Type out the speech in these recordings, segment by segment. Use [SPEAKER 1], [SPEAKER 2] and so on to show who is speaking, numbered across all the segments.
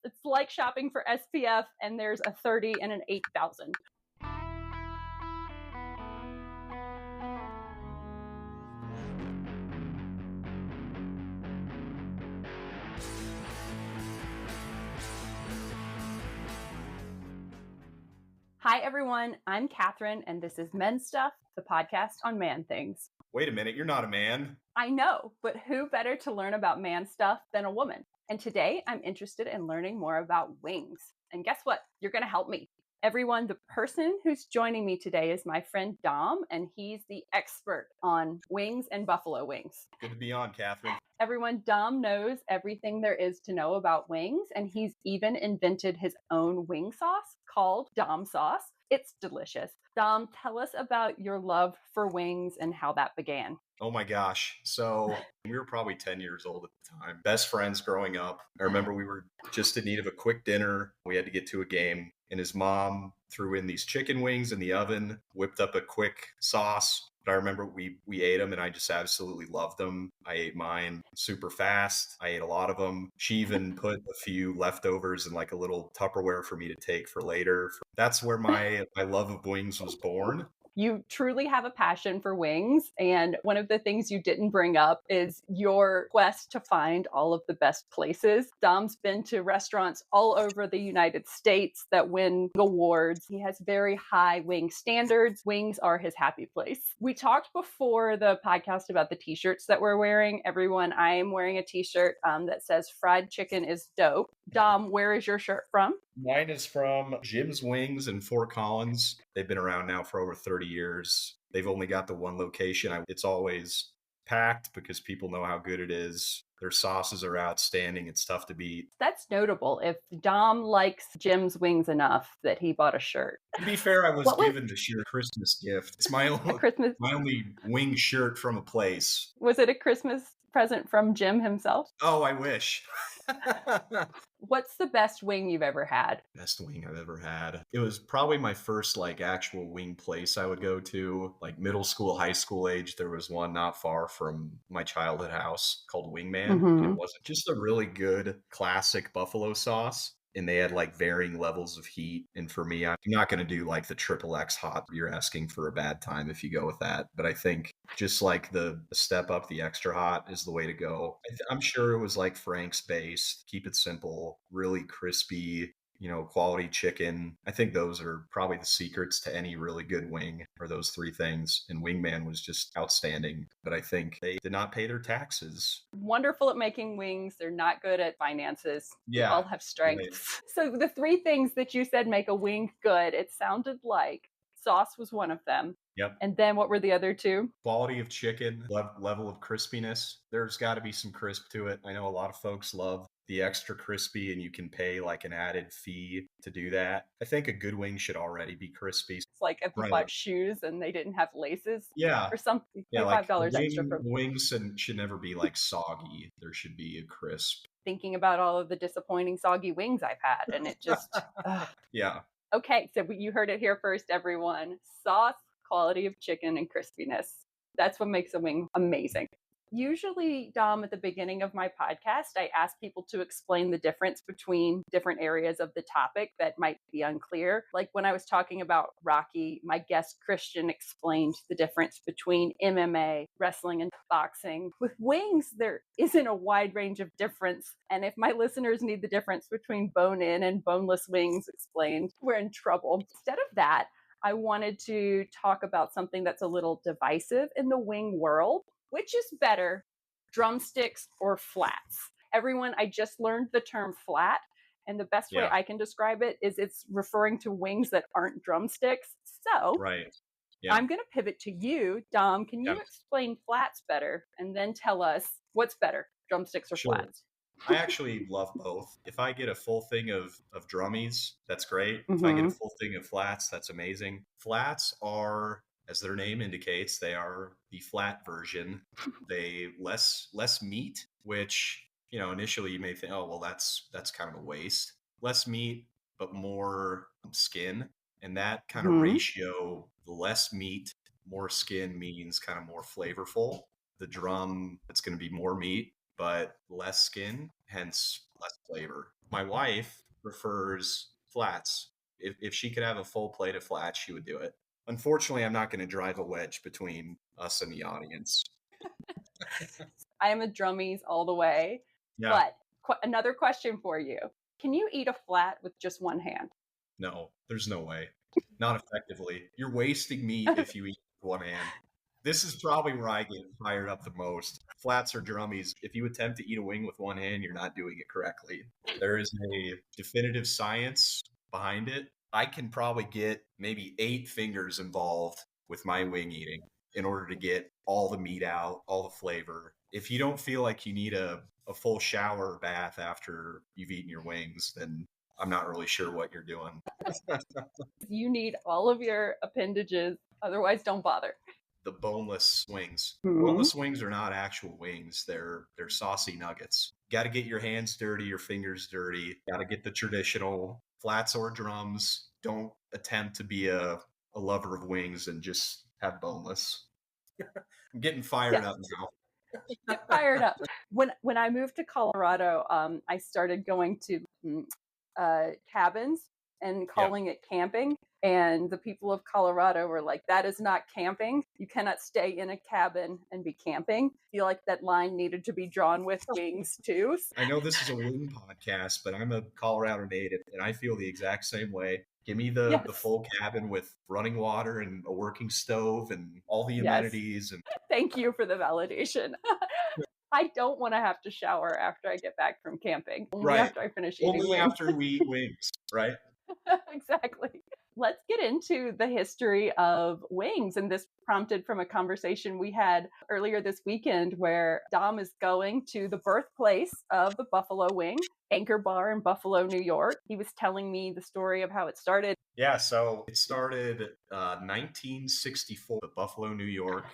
[SPEAKER 1] It's like shopping for SPF and there's a 30 and an 8,000. Hi, everyone. I'm Catherine, and this is Men Stuff, the podcast on man things.
[SPEAKER 2] Wait a minute, you're not a man.
[SPEAKER 1] I know, but who better to learn about man stuff than a woman? And today I'm interested in learning more about wings. And guess what? You're going to help me. Everyone, the person who's joining me today is my friend Dom, and he's the expert on wings and buffalo wings.
[SPEAKER 2] Good to be on, Catherine.
[SPEAKER 1] Everyone, Dom knows everything there is to know about wings, and he's even invented his own wing sauce called Dom sauce. It's delicious. Dom, tell us about your love for wings and how that began.
[SPEAKER 2] Oh my gosh. So we were probably 10 years old at the time. Best friends growing up. I remember we were just in need of a quick dinner. We had to get to a game, and his mom threw in these chicken wings in the oven, whipped up a quick sauce. But I remember we ate them, and I just absolutely loved them. I ate mine super fast. I ate a lot of them. She even put a few leftovers in like a little Tupperware for me to take for later. That's where my love of wings was born.
[SPEAKER 1] You truly have a passion for wings. And one of the things you didn't bring up is your quest to find all of the best places. Dom's been to restaurants all over the United States that win awards. He has very high wing standards. Wings are his happy place. We talked before the podcast about the t-shirts that we're wearing. Everyone, I am wearing a t-shirt that says fried chicken is dope. Dom, where is your shirt from?
[SPEAKER 2] Mine is from Jim's Wings in Fort Collins. They've been around now for over 30 years. They've only got the one location. It's always packed because people know how good it is. Their sauces are outstanding. It's tough to beat.
[SPEAKER 1] That's notable. If Dom likes Jim's Wings enough that he bought a shirt.
[SPEAKER 2] To be fair, I was given the shirt Christmas gift. It's my only wing shirt from a place.
[SPEAKER 1] Was it a Christmas present from Jim himself?
[SPEAKER 2] Oh, I wish.
[SPEAKER 1] What's the best wing you've ever had?
[SPEAKER 2] Best wing I've ever had. It was probably my first actual wing place I would go to. Like middle school, high school age, there was one not far from my childhood house called Wingman.
[SPEAKER 1] Mm-hmm.
[SPEAKER 2] And it wasn't just a really good classic buffalo sauce. And they had varying levels of heat. And for me, I'm not going to do the triple X hot. You're asking for a bad time if you go with that. But I think just the step up, the extra hot is the way to go. I'm sure it was Frank's based. Keep it simple, really crispy, quality chicken. I think those are probably the secrets to any really good wing, are those three things. And Wingman was just outstanding. But I think they did not pay their taxes.
[SPEAKER 1] Wonderful at making wings. They're not good at finances.
[SPEAKER 2] Yeah.
[SPEAKER 1] They all have strengths. Right. So the three things that you said make a wing good, it sounded like sauce was one of them.
[SPEAKER 2] Yep.
[SPEAKER 1] And then what were the other two?
[SPEAKER 2] Quality of chicken, level of crispiness. There's got to be some crisp to it. I know a lot of folks love the extra crispy, and you can pay an added fee to do that. I think a good wing should already be crispy.
[SPEAKER 1] It's like if you bought shoes and they didn't have laces.
[SPEAKER 2] Yeah.
[SPEAKER 1] Or something. Yeah, $5 extra for
[SPEAKER 2] wings should never be soggy. There should be a crisp.
[SPEAKER 1] Thinking about all of the disappointing soggy wings I've had, and it just
[SPEAKER 2] Yeah.
[SPEAKER 1] Okay, so you heard it here first, everyone. Sauce, quality of chicken, and crispiness. That's what makes a wing amazing. Usually, Dom, at the beginning of my podcast, I ask people to explain the difference between different areas of the topic that might be unclear. Like when I was talking about Rocky, my guest Christian explained the difference between MMA, wrestling, and boxing. With wings, there isn't a wide range of difference. And if my listeners need the difference between bone-in and boneless wings explained, we're in trouble. Instead of that, I wanted to talk about something that's a little divisive in the wing world. Which is better, drumsticks or flats? Everyone, I just learned the term flat, and the best way I can describe it is it's referring to wings that aren't drumsticks. So
[SPEAKER 2] right.
[SPEAKER 1] I'm going to pivot to you, Dom. Can you explain flats better and then tell us what's better, drumsticks or flats?
[SPEAKER 2] I actually love both. If I get a full thing of drummies, that's great. If I get a full thing of flats, that's amazing. Flats are, as their name indicates, they are the flat version. They less meat, which, initially you may think, oh, well, that's kind of a waste. Less meat, but more skin. And that kind of ratio, the less meat, more skin means kind of more flavorful. The drum, it's going to be more meat, but less skin, hence less flavor. My wife prefers flats. If she could have a full plate of flats, she would do it. Unfortunately, I'm not going to drive a wedge between us and the audience.
[SPEAKER 1] I am a drummies all the way.
[SPEAKER 2] Yeah.
[SPEAKER 1] But another question for you. Can you eat a flat with just one hand?
[SPEAKER 2] No, there's no way. Not effectively. You're wasting meat if you eat with one hand. This is probably where I get fired up the most. Flats or drummies. If you attempt to eat a wing with one hand, you're not doing it correctly. There is a definitive science behind it. I can probably get maybe 8 fingers involved with my wing eating in order to get all the meat out, all the flavor. If you don't feel like you need a full shower or bath after you've eaten your wings, then I'm not really sure what you're doing.
[SPEAKER 1] You need all of your appendages, otherwise don't bother.
[SPEAKER 2] The boneless wings.
[SPEAKER 1] Mhm.
[SPEAKER 2] Boneless wings are not actual wings. They're saucy nuggets. Got to get your hands dirty, your fingers dirty. Got to get the traditional flats or drums. Don't attempt to be a lover of wings and just have boneless. I'm getting fired up now.
[SPEAKER 1] Get fired up. When I moved to Colorado, I started going to cabins and calling it camping. And the people of Colorado were like, that is not camping. You cannot stay in a cabin and be camping. I feel like that line needed to be drawn with wings too.
[SPEAKER 2] I know this is a wing podcast, but I'm a Colorado native and I feel the exact same way. Give me the full cabin with running water and a working stove and all the amenities. And
[SPEAKER 1] thank you for the validation. I don't want to have to shower after I get back from camping. Only after I finish eating
[SPEAKER 2] Only
[SPEAKER 1] wings.
[SPEAKER 2] after we eat wings, right?
[SPEAKER 1] Exactly. Let's get into the history of wings. And this prompted from a conversation we had earlier this weekend where Dom is going to the birthplace of the buffalo wing, Anchor Bar in Buffalo, New York. He was telling me the story of how it started.
[SPEAKER 2] Yeah, so it started 1964 at Buffalo, New York.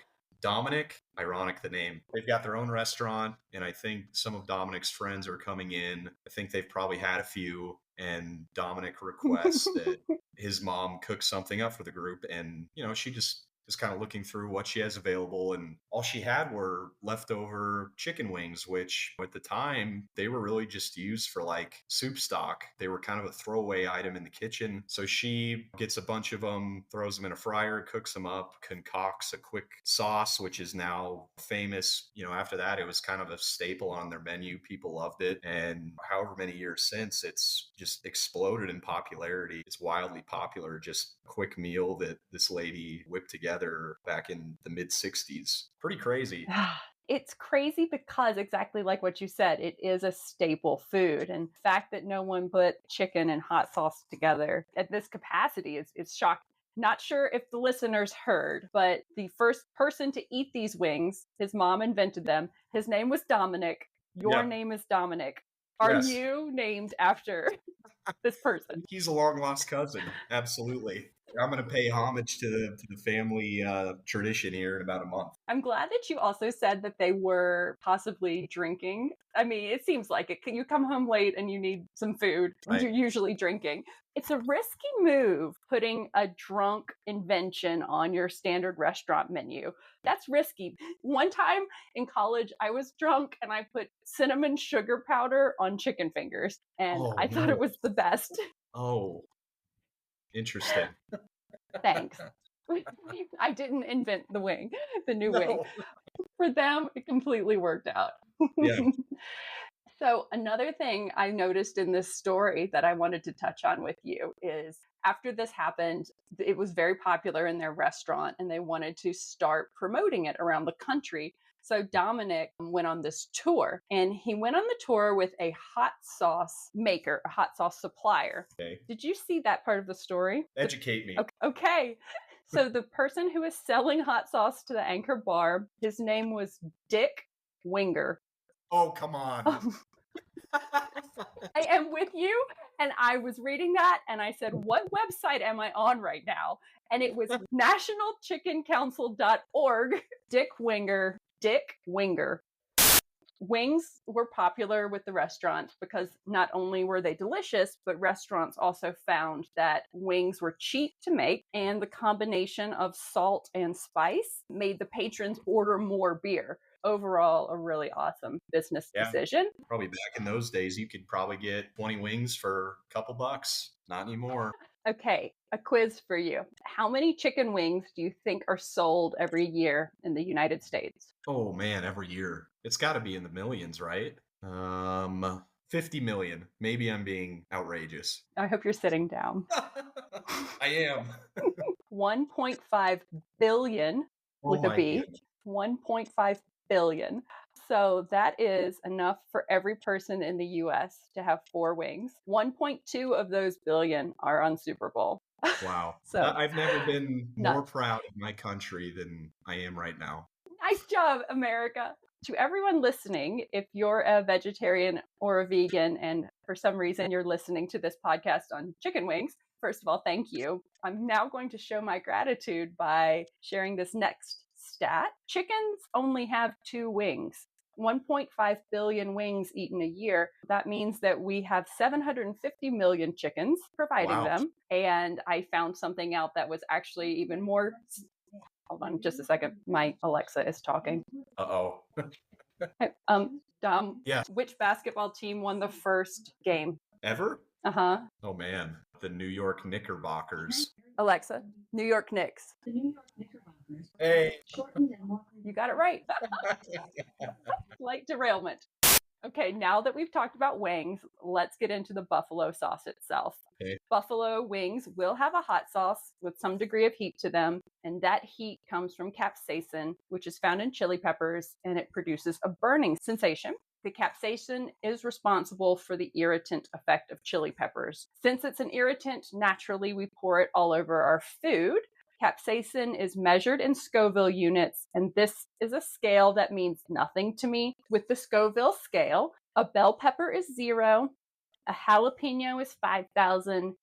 [SPEAKER 2] Dominic, ironic the name, they've got their own restaurant, and I think some of Dominic's friends are coming in. I think they've probably had a few, and Dominic requests that his mom cook something up for the group, and she just is kind of looking through what she has available, and all she had were leftover chicken wings, which at the time they were really just used for like soup stock. They were kind of a throwaway item in the kitchen. So she gets a bunch of them, throws them in a fryer, cooks them up, concocts a quick sauce, which is now famous. After that, it was kind of a staple on their menu. People loved it. And however many years since, it's just exploded in popularity. It's wildly popular. Just a quick meal that this lady whipped together back in the mid 60s. Pretty crazy.
[SPEAKER 1] It's crazy because exactly like what you said, it is a staple food. And the fact that no one put chicken and hot sauce together at this capacity is shocking. Not sure if the listeners heard, but the first person to eat these wings, his mom invented them. His name was Dominic. Your name is Dominic. Are you named after this person?
[SPEAKER 2] He's a long lost cousin. Absolutely. I'm going to pay homage to the family tradition here in about a month.
[SPEAKER 1] I'm glad that you also said that they were possibly drinking. I mean, it seems like it. You come home late and you need some food. Right. You're usually drinking. It's a risky move putting a drunk invention on your standard restaurant menu. That's risky. One time in college, I was drunk and I put cinnamon sugar powder on chicken fingers. And I thought it was the best.
[SPEAKER 2] Oh, interesting.
[SPEAKER 1] Thanks. I didn't invent the wing, the new wing. For them, it completely worked out.
[SPEAKER 2] Yeah.
[SPEAKER 1] So another thing I noticed in this story that I wanted to touch on with you is after this happened, it was very popular in their restaurant and they wanted to start promoting it around the country. So Dominic went on this tour and he went on the tour with a hot sauce maker, a hot sauce supplier.
[SPEAKER 2] Okay.
[SPEAKER 1] Did you see that part of the story?
[SPEAKER 2] Educate me.
[SPEAKER 1] Okay. So the person who was selling hot sauce to the Anchor Bar, his name was Dick Winger.
[SPEAKER 2] Oh, come on.
[SPEAKER 1] I am with you. And I was reading that and I said, what website am I on right now? And it was nationalchickencouncil.org. Dick Winger. Wings were popular with the restaurants because not only were they delicious, but restaurants also found that wings were cheap to make, and the combination of salt and spice made the patrons order more beer. Overall, a really awesome business decision.
[SPEAKER 2] Probably back in those days, you could probably get 20 wings for a couple bucks. Not anymore.
[SPEAKER 1] Okay, a quiz for you. How many chicken wings do you think are sold every year in the United States?
[SPEAKER 2] Oh man, every year. It's got to be in the millions, right? 50 million. Maybe I'm being outrageous.
[SPEAKER 1] I hope you're sitting down.
[SPEAKER 2] I am.
[SPEAKER 1] 1.5 billion with a B. 1.5 billion. So that is enough for every person in the US to have 4 wings. 1.2 of those billion are on Super Bowl.
[SPEAKER 2] Wow.
[SPEAKER 1] So
[SPEAKER 2] I've never been more
[SPEAKER 1] nuts.
[SPEAKER 2] proud of my country than I am right now.
[SPEAKER 1] Nice job, America. To everyone listening, if you're a vegetarian or a vegan and for some reason you're listening to this podcast on chicken wings, first of all, thank you. I'm now going to show my gratitude by sharing this next stat. Chickens only have 2 wings. 1.5 billion wings eaten a year. That means that we have 750 million chickens providing them. And I found something out that was actually even more. Hold on just a second. My Alexa is talking.
[SPEAKER 2] Uh-oh.
[SPEAKER 1] Dom,
[SPEAKER 2] yeah.
[SPEAKER 1] Which basketball team won the first game?
[SPEAKER 2] Ever?
[SPEAKER 1] Uh-huh.
[SPEAKER 2] Oh, man. The New York Knickerbockers.
[SPEAKER 1] Alexa, New York Knicks.
[SPEAKER 3] The New York Knickerbockers.
[SPEAKER 2] Hey.
[SPEAKER 1] You got it right. Slight derailment. Okay, now that we've talked about wings, let's get into the buffalo sauce itself.
[SPEAKER 2] Okay.
[SPEAKER 1] Buffalo wings will have a hot sauce with some degree of heat to them, and that heat comes from capsaicin, which is found in chili peppers, and it produces a burning sensation. The capsaicin is responsible for the irritant effect of chili peppers. Since it's an irritant, naturally we pour it all over our food. Capsaicin is measured in Scoville units, and this is a scale that means nothing to me. With the Scoville scale, a bell pepper is 0, a jalapeno is 5,000,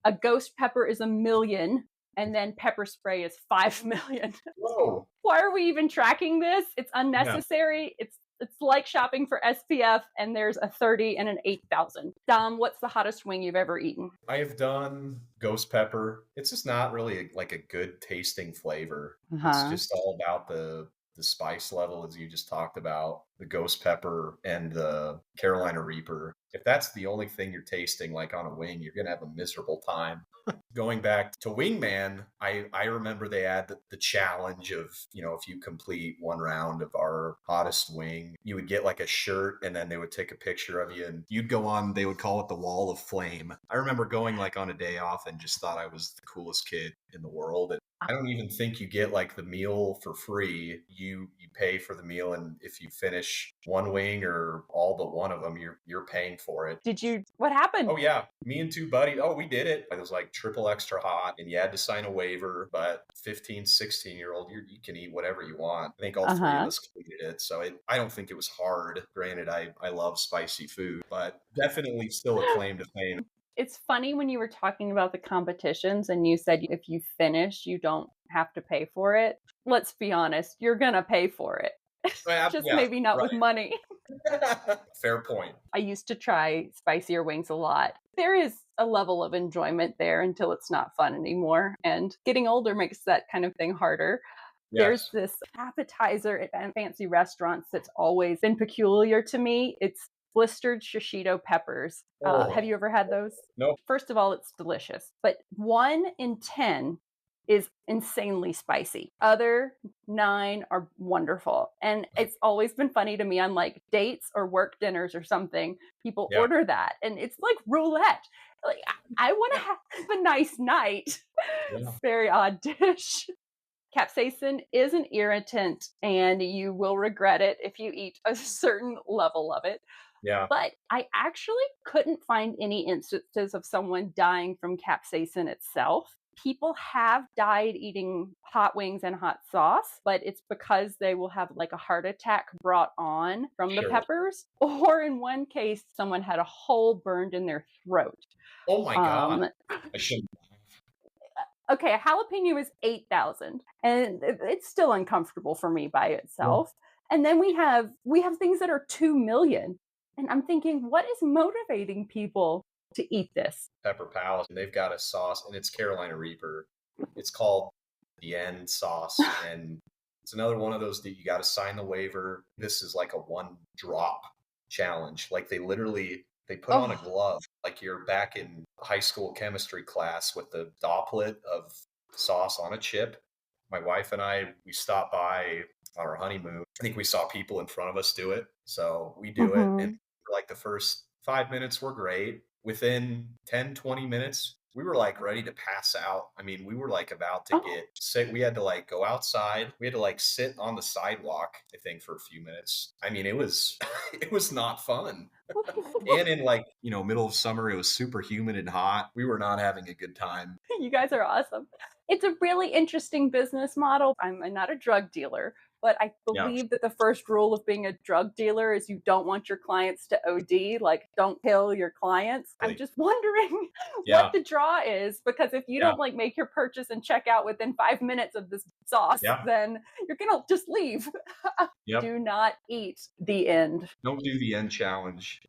[SPEAKER 1] a ghost pepper is 1,000,000, and then pepper spray is 5,000,000.
[SPEAKER 2] Whoa.
[SPEAKER 1] Why are we even tracking this? It's unnecessary. Yeah. It's like shopping for SPF, and there's a 30 and an 8,000. Dom, what's the hottest wing you've ever eaten?
[SPEAKER 2] I have done ghost pepper. It's just not really like a good tasting flavor. It's just all about the spice level, as you just talked about, the ghost pepper and the Carolina Reaper. If that's the only thing you're tasting like on a wing, you're going to have a miserable time. Going back to Wingman, I remember they had the challenge of, if you complete one round of our hottest wing, you would get like a shirt, and then they would take a picture of you and you'd go on, they would call it the Wall of Flame. I remember going like on a day off and just thought I was the coolest kid in the world. And I don't even think you get like the meal for free. You pay for the meal, and if you finish one wing or all but one of them, you're paying for it.
[SPEAKER 1] What happened?
[SPEAKER 2] Oh yeah, me and 2 buddies. Oh, we did it. It was like triple extra hot, and you had to sign a waiver. But 15, 16-year-old, you can eat whatever you want. I think all 3 of us completed it, so I don't think it was hard. Granted, I love spicy food, but definitely still a claim to fame.
[SPEAKER 1] It's funny when you were talking about the competitions and you said if you finish, you don't have to pay for it. Let's be honest, you're going to pay for it. Just maybe not with money.
[SPEAKER 2] Fair point.
[SPEAKER 1] I used to try spicier wings a lot. There is a level of enjoyment there until it's not fun anymore. And getting older makes that kind of thing harder. Yes. There's this appetizer at fancy restaurants that's always been peculiar to me. It's blistered shishito peppers. Have you ever had those?
[SPEAKER 2] No.
[SPEAKER 1] First of all, it's delicious. But 1 in 10 is insanely spicy. Other 9 are wonderful. And it's always been funny to me on like dates or work dinners or something. People order that, and it's like roulette. Like, I want to have a nice night. It's a very odd dish. Capsaicin is an irritant, and you will regret it if you eat a certain level of it.
[SPEAKER 2] Yeah.
[SPEAKER 1] But I actually couldn't find any instances of someone dying from capsaicin itself. People have died eating hot wings and hot sauce, but it's because they will have like a heart attack brought on from the peppers. Or in one case, someone had a hole burned in their throat.
[SPEAKER 2] Oh my God. I shouldn't.
[SPEAKER 1] Okay, a jalapeno is 8,000, and it's still uncomfortable for me by itself. Yeah. And then we have things that are 2 million. And I'm thinking, what is motivating people to eat this?
[SPEAKER 2] Pepper Palace, and they've got a sauce, and it's Carolina Reaper. It's called the End sauce, and It's another one of those that you got to sign the waiver. This is like a one drop challenge. Like they put on a
[SPEAKER 1] Oh,
[SPEAKER 2] glove like you're back in high school chemistry class with the dopplet of sauce on a chip. My wife and I, we stopped by on our honeymoon. I think we saw people in front of us do it. So we do it. And
[SPEAKER 1] hmm.
[SPEAKER 2] for like the first 5 minutes were great. Within 10, 20 minutes, we were like ready to pass out. I mean, we were like about to
[SPEAKER 1] Oh,
[SPEAKER 2] get sick. We had to like go outside. We had to like sit on the sidewalk, I think, for a few minutes. I mean, it was it was not fun. And in like, middle of summer, it was super humid and hot. We were not having a good time.
[SPEAKER 1] you guys are awesome. It's a really interesting business model. I'm not a drug dealer, but I
[SPEAKER 2] Yeah.
[SPEAKER 1] believe that the first rule of being a drug dealer is you don't want your clients to OD, like don't kill your clients. I'm just wondering what
[SPEAKER 2] Yeah.
[SPEAKER 1] the draw is, because if you
[SPEAKER 2] Yeah.
[SPEAKER 1] don't like make your purchase and check out within 5 minutes of this sauce,
[SPEAKER 2] Yeah.
[SPEAKER 1] then you're going to just leave.
[SPEAKER 2] Yep.
[SPEAKER 1] Do not eat the end.
[SPEAKER 2] Don't do the end challenge.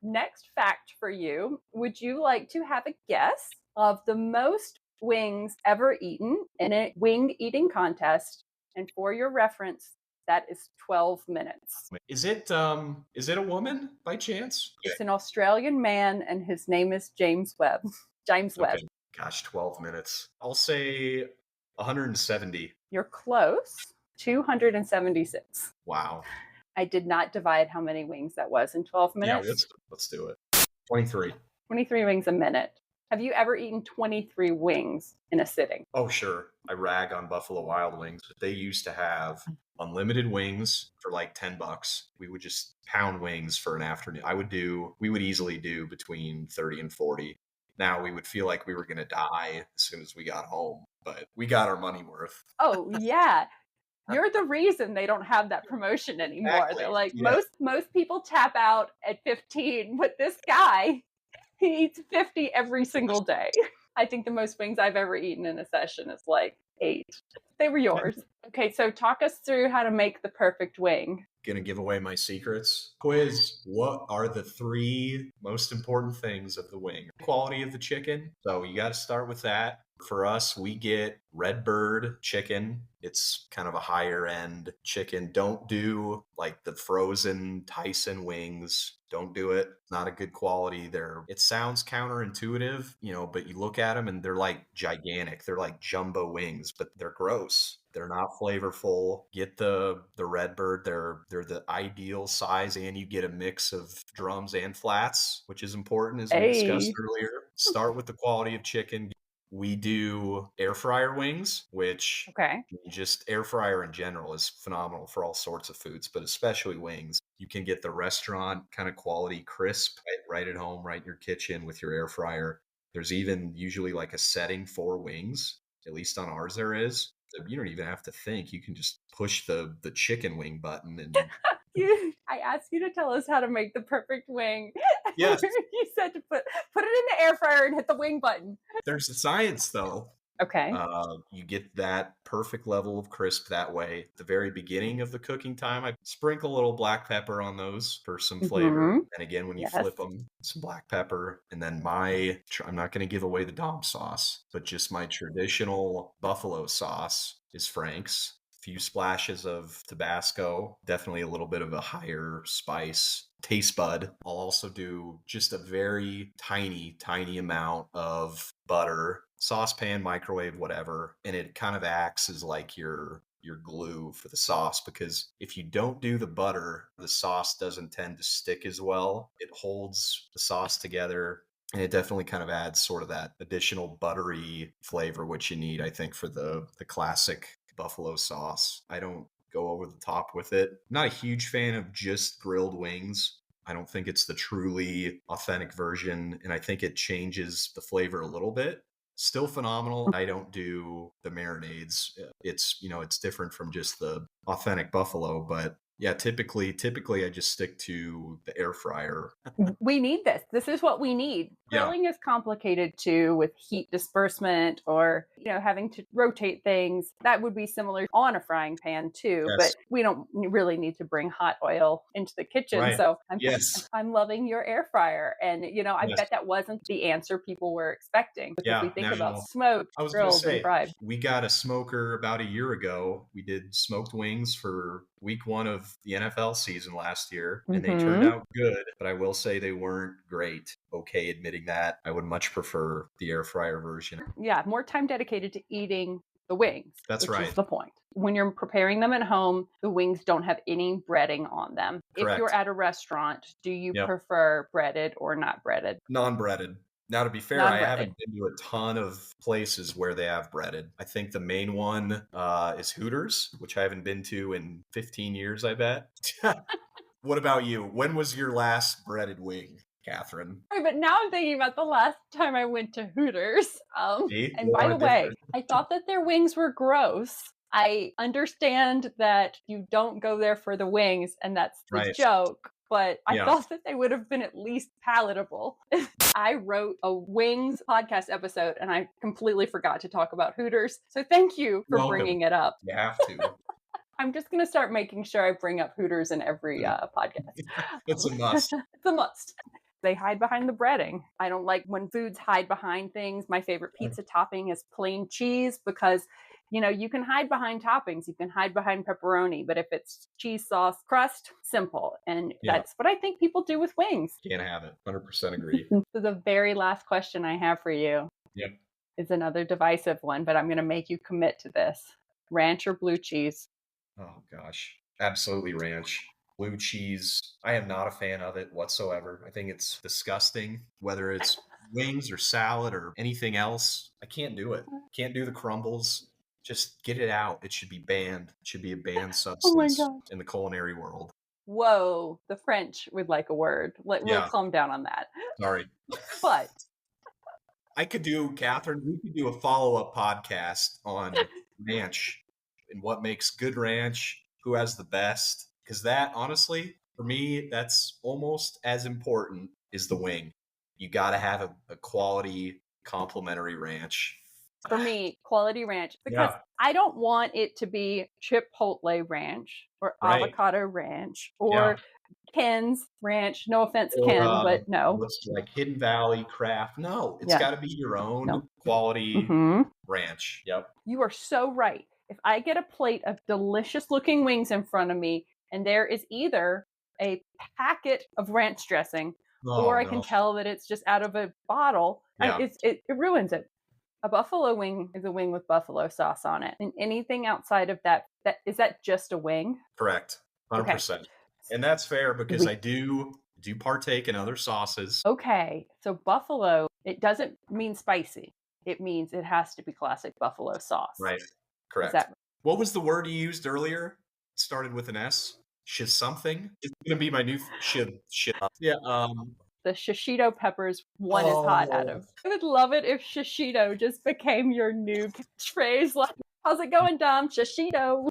[SPEAKER 1] Next fact for you. Would you like to have a guess of the most wings ever eaten in a wing eating contest? And for your reference, that is 12 minutes.
[SPEAKER 2] Is it a woman by chance?
[SPEAKER 1] It's an Australian man, and his name is James Webb. James Webb.
[SPEAKER 2] Okay. Gosh, 12 minutes. I'll say 170.
[SPEAKER 1] You're close. 276.
[SPEAKER 2] Wow.
[SPEAKER 1] I did not divide how many wings that was in 12
[SPEAKER 2] Yeah,
[SPEAKER 1] minutes.
[SPEAKER 2] let's do it. 23.
[SPEAKER 1] 23 wings a minute. Have you ever eaten 23 wings in a sitting?
[SPEAKER 2] Oh, sure. I rag on Buffalo Wild Wings, but they used to have unlimited wings for like $10. We would just pound wings for an afternoon. We would easily do between 30 and 40. Now we would feel like we were going to die as soon as we got home, but we got our money worth.
[SPEAKER 1] Oh, yeah. You're the reason they don't have that promotion anymore.
[SPEAKER 2] Exactly.
[SPEAKER 1] They're like,
[SPEAKER 2] Yeah.
[SPEAKER 1] most people tap out at 15, but this guy, he eats 50 every single day. I think the most wings I've ever eaten in a session is like 8. They were yours. Okay, so talk us through how to make the perfect wing.
[SPEAKER 2] Gonna give away my secrets. Quiz. What are the 3 most important things of the wing? Quality of the chicken. So you got to start with that. For us, we get Redbird chicken. It's kind of a higher end chicken. Don't do like the frozen Tyson wings. Don't do it. Not a good quality. It sounds counterintuitive, but you look at them and they're like gigantic. They're like jumbo wings, but they're gross. They're not flavorful. Get the Redbird. They're the ideal size, and you get a mix of drums and flats, which is important as we discussed earlier. Start with the quality of chicken. We do air fryer wings, which just air fryer in general is phenomenal for all sorts of foods, but especially wings. You can get the restaurant kind of quality crisp right at home, right in your kitchen with your air fryer. There's even usually like a setting for wings, at least on ours there is. You don't even have to think. You can just push the chicken wing button and
[SPEAKER 1] I asked you to tell us how to make the perfect wing.
[SPEAKER 2] Yes.
[SPEAKER 1] You said to put it in the air fryer and hit the wing button.
[SPEAKER 2] There's the science though.
[SPEAKER 1] Okay.
[SPEAKER 2] You get that perfect level of crisp that way. At the very beginning of the cooking time, I sprinkle a little black pepper on those for some flavor. And again, when you flip them, some black pepper. And then I'm not going to give away the Dom sauce, but just my traditional buffalo sauce is Frank's. Few splashes of Tabasco, definitely a little bit of a higher spice taste bud. I'll also do just a very tiny amount of butter, saucepan, microwave, whatever, and it kind of acts as like your glue for the sauce, because if you don't do the butter, the sauce doesn't tend to stick as well. It holds the sauce together. And it definitely kind of adds sort of that additional buttery flavor, which you need, I think, for the classic buffalo sauce. I don't go over the top with it. I'm not a huge fan of just grilled wings. I don't think it's the truly authentic version, and I think it changes the flavor a little bit. Still phenomenal. I don't do the marinades. It's different from just the authentic buffalo, but Yeah, typically I just stick to the air fryer.
[SPEAKER 1] We need this. This is what we need.
[SPEAKER 2] Yeah.
[SPEAKER 1] Grilling is complicated too with heat disbursement or, having to rotate things. That would be similar on a frying pan too,
[SPEAKER 2] Yes.
[SPEAKER 1] but we don't really need to bring hot oil into the kitchen.
[SPEAKER 2] Right.
[SPEAKER 1] So
[SPEAKER 2] Yes.
[SPEAKER 1] I'm loving your air fryer. And, I
[SPEAKER 2] Yes.
[SPEAKER 1] bet that wasn't the answer people were expecting because we think about smoked,
[SPEAKER 2] I was going to
[SPEAKER 1] grilled, and
[SPEAKER 2] say,
[SPEAKER 1] fried.
[SPEAKER 2] we got a smoker about a year ago. We did smoked wings for week 1 of the NFL season last year, and they turned out good, but I will say they weren't great. Okay, admitting that. I would much prefer the air fryer version.
[SPEAKER 1] Yeah, more time dedicated to eating the wings.
[SPEAKER 2] That's
[SPEAKER 1] which
[SPEAKER 2] right.
[SPEAKER 1] is the point. When you're preparing them at home, the wings don't have any breading on them.
[SPEAKER 2] Correct.
[SPEAKER 1] If you're at a restaurant, do you
[SPEAKER 2] Yep.
[SPEAKER 1] prefer breaded or not breaded?
[SPEAKER 2] Non-breaded. Now, to be fair, I haven't been to a ton of places where they have breaded. I think the main one is Hooters, which I haven't been to in 15 years, I bet. What about you? When was your last breaded wing, Catherine?
[SPEAKER 1] Right, but now I'm thinking about the last time I went to Hooters. And by the way, I thought that their wings were gross. I understand that you don't go there for the wings, and that's the joke. But I thought that they would have been at least palatable. I wrote a wings podcast episode, and I completely forgot to talk about Hooters. So thank you for bringing it up.
[SPEAKER 2] You have to.
[SPEAKER 1] I'm just going to start making sure I bring up Hooters in every podcast.
[SPEAKER 2] It's a must.
[SPEAKER 1] It's a must. They hide behind the breading. I don't like when foods hide behind things. My favorite pizza topping is plain cheese because, you can hide behind toppings. You can hide behind pepperoni, but if it's cheese sauce crust, simple. And that's what I think people do with wings.
[SPEAKER 2] Can't have it. 100% agree.
[SPEAKER 1] So the very last question I have for you is another divisive one, but I'm going to make you commit to this. Ranch or blue cheese?
[SPEAKER 2] Oh, gosh. Absolutely ranch. Blue cheese, I am not a fan of it whatsoever. I think it's disgusting, whether it's wings or salad or anything else. I can't do it. Can't do the crumbles. Just get it out. It should be banned. It should be a banned substance in the culinary world.
[SPEAKER 1] Whoa, the French would like a word. We'll calm down on that.
[SPEAKER 2] Sorry.
[SPEAKER 1] But
[SPEAKER 2] Catherine, we could do a follow-up podcast on ranch and what makes good ranch, who has the best. Because that, honestly, for me, that's almost as important as the wing. You got to have a quality complimentary ranch.
[SPEAKER 1] For me, quality ranch, because I don't want it to be Chipotle ranch or avocado ranch or Ken's ranch. No offense, Ken, but no.
[SPEAKER 2] It's like Hidden Valley Craft. No, it's got to be your own quality ranch. Yep.
[SPEAKER 1] You are so right. If I get a plate of delicious looking wings in front of me and there is either a packet of ranch dressing or I can tell that it's just out of a bottle, it ruins it. A buffalo wing is a wing with buffalo sauce on it. And anything outside of that, is that just a wing?
[SPEAKER 2] Correct. 100%. Okay. And that's fair because I do partake in other sauces.
[SPEAKER 1] Okay. So buffalo, it doesn't mean spicy. It means it has to be classic buffalo sauce.
[SPEAKER 2] Right. Correct. What was the word you used earlier? It started with an S. Shiz something. It's going to be my new shit. Yeah.
[SPEAKER 1] The shishito peppers one is hot out of. I would love it if shishito just became your new catchphrase. Like, how's it going, Dom? Shishito.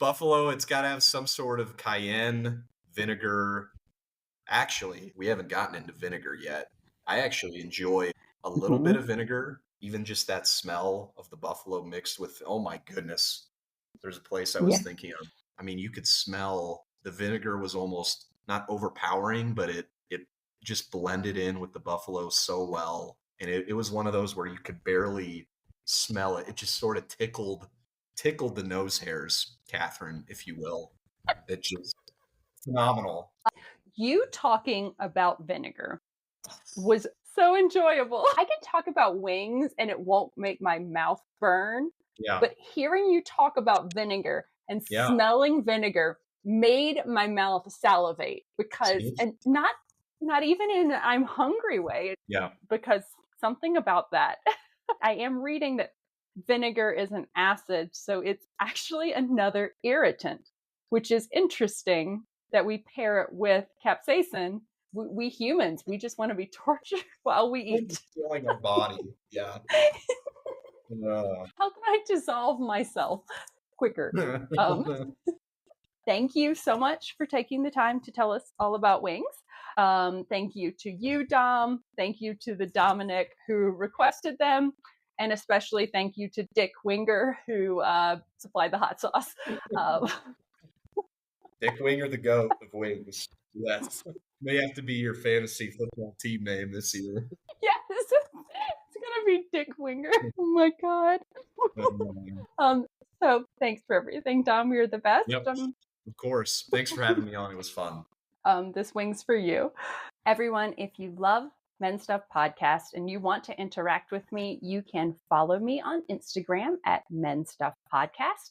[SPEAKER 2] Buffalo, it's got to have some sort of cayenne, vinegar. Actually, we haven't gotten into vinegar yet. I actually enjoy a little bit of vinegar, even just that smell of the buffalo mixed with, oh my goodness. There's a place I was thinking of. I mean, you could smell the vinegar was almost not overpowering, but it just blended in with the buffalo so well. And it was one of those where you could barely smell it. It just sort of tickled the nose hairs, Catherine, if you will. It's just phenomenal.
[SPEAKER 1] You talking about vinegar was so enjoyable. I can talk about wings and it won't make my mouth burn.
[SPEAKER 2] Yeah.
[SPEAKER 1] But hearing you talk about vinegar and smelling vinegar made my mouth salivate because, and not even in an I'm hungry way.
[SPEAKER 2] Yeah.
[SPEAKER 1] Because something about that. I am reading that vinegar is an acid, so it's actually another irritant, which is interesting that we pair it with capsaicin. We humans, we just want to be tortured while we eat.
[SPEAKER 2] Feeling our body. Yeah.
[SPEAKER 1] How can I dissolve myself quicker? Thank you so much for taking the time to tell us all about wings. Thank you to you, Dom. Thank you to the Dominic who requested them. And especially thank you to Dick Winger who supplied the hot sauce.
[SPEAKER 2] Dick Winger, the GOAT of wings. Yes. May have to be your fantasy football team name this year.
[SPEAKER 1] Yes, it's gonna be Dick Winger. Oh my god. So thanks for everything, Dom. You're the best.
[SPEAKER 2] Yep. Of course. Thanks for having me on. It was fun.
[SPEAKER 1] This wing's for you. Everyone, if you love Men Stuff Podcast and you want to interact with me, you can follow me on Instagram at Men Stuff Podcast.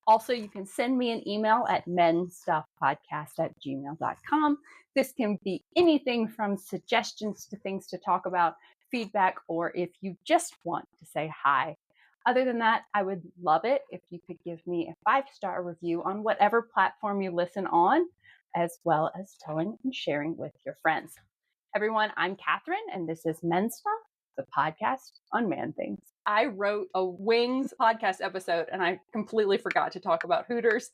[SPEAKER 1] Also, you can send me an email at menstuffpodcast@gmail.com. This can be anything from suggestions to things to talk about, feedback, or if you just want to say hi. Other than that, I would love it if you could give me a 5-star review on whatever platform you listen on, as well as telling and sharing with your friends. Everyone, I'm Catherine, and this is Men Stuff, the podcast on man things. I wrote a wings podcast episode, and I completely forgot to talk about Hooters.